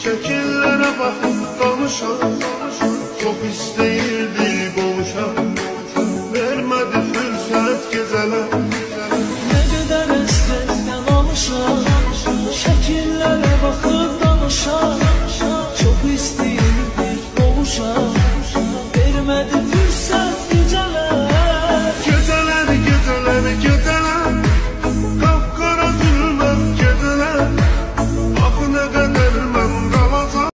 şekillere bakıp danışan, çok isteyirdi boğuşan, vermedi fürsət gecələr. Ne kadar estekten alışan, şekillere bakıp danışan, çok isteyirdi boğuşan, vermedi fürsət gecələr. Gecələr, gecələr, gecələr, qapqara zülmət gecələr, axı nə qədər mən qalacaq.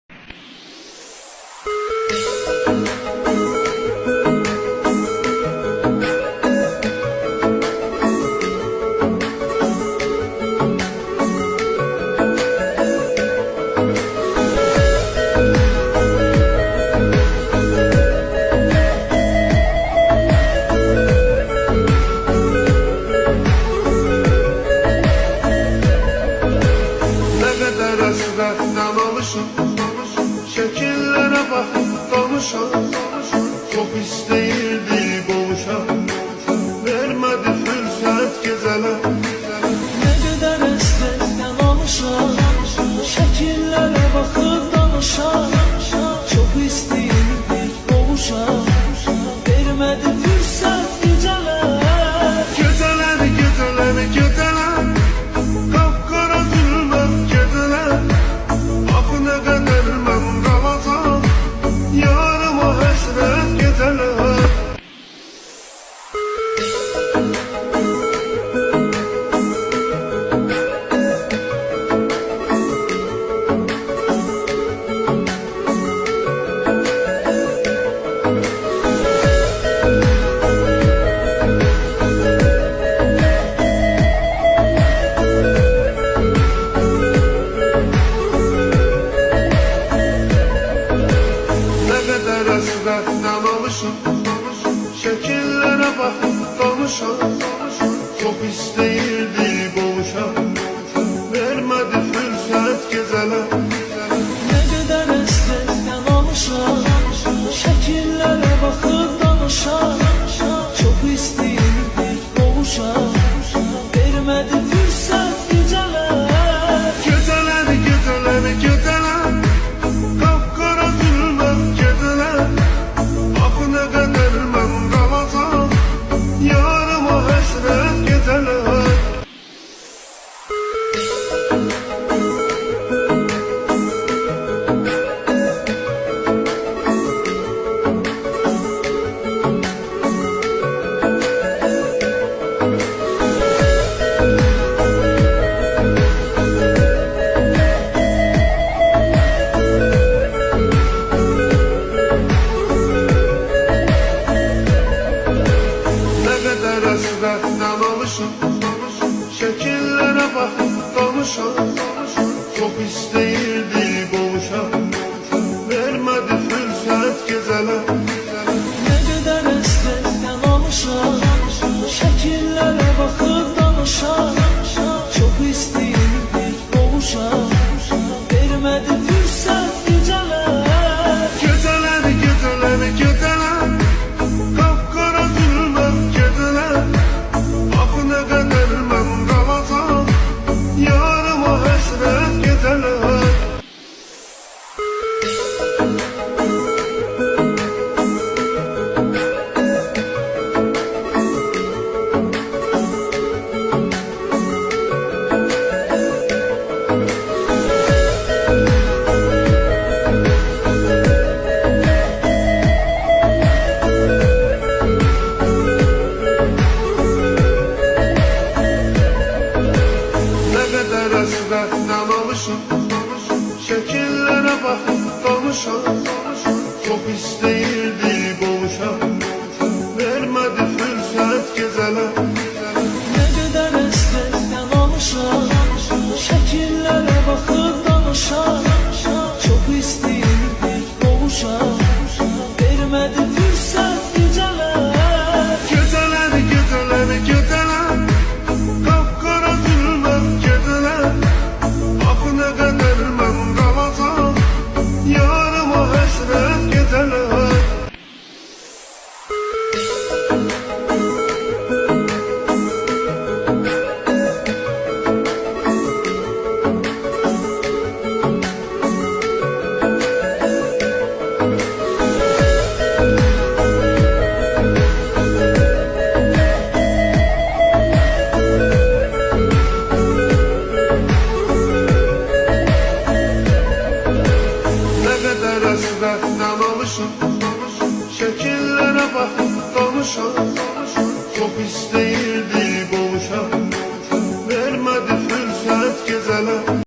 Həsrətdən alışın, şəkillərə baxıb danışan, çox istəyirdi boğuşan, vermədi fürsət gecələr. Ne kadar estekten alışan, şekillere bakıp danışan, çok isteyirdi boğuşan, vermedi fürsət gecələr. Gecələr, gecələr, gecələr, qapqara zülmət gecələr, axı nə qədər mən qalacaq, yarıma həsrət gecələr. Həsrətdən alışın, şəkillərə baxıb danışan, çox istəyirdi boğuşan, vermədi fürsət gecələr. Ne kadar estekten alışan, şekillere bakıp danışan, çok isteyirdi boğuşan, vermedi fürsət gecələr. Gecələr, gecələr, gecələr, qapqara zülmət gecələr, axı nə qədər mən qalacaq, yarıma həsrət gecələr. Həsrətdən alışın, şəkillərə baxıb danışan, çox istəyirdi boğuşan, vermədi fürsət gecələr. Ne kadar estekten alışan, şekillere bakıp danışan, çok isteyirdi boğuşan, vermedi fürsət gecələr. Gecələr, gecələr, gecələr, qapqara zülmət gecələr, axı nə qədər mən qalacaq, yarıma həsrət gecələr. Gecələr, gecələr, gecələr, qapqara zülmət gecələr, axı nə qədər mən qalacaq, yarıma həsrət gecələr. Gecələr, gecələr, gecələr, qapqara zülmət gecələr, axı nə qədər mən qalacaq, yarıma həsrət gecələr. Həsrətdən alışın, şəkillərə baxıb danışan, çox istəyirdi boğuşan, vermədi fürsət gecələr. Ne kadar estekten alışan, şekillere bakıp danışan, çok isteyirdi boğuşan, vermedi fürsət gecələr. Gecələr, gecələr, gecələr, qapqara zülmət gecələr, axı nə qədər mən qalacaq, yarıma həsrət gecələr. konuşan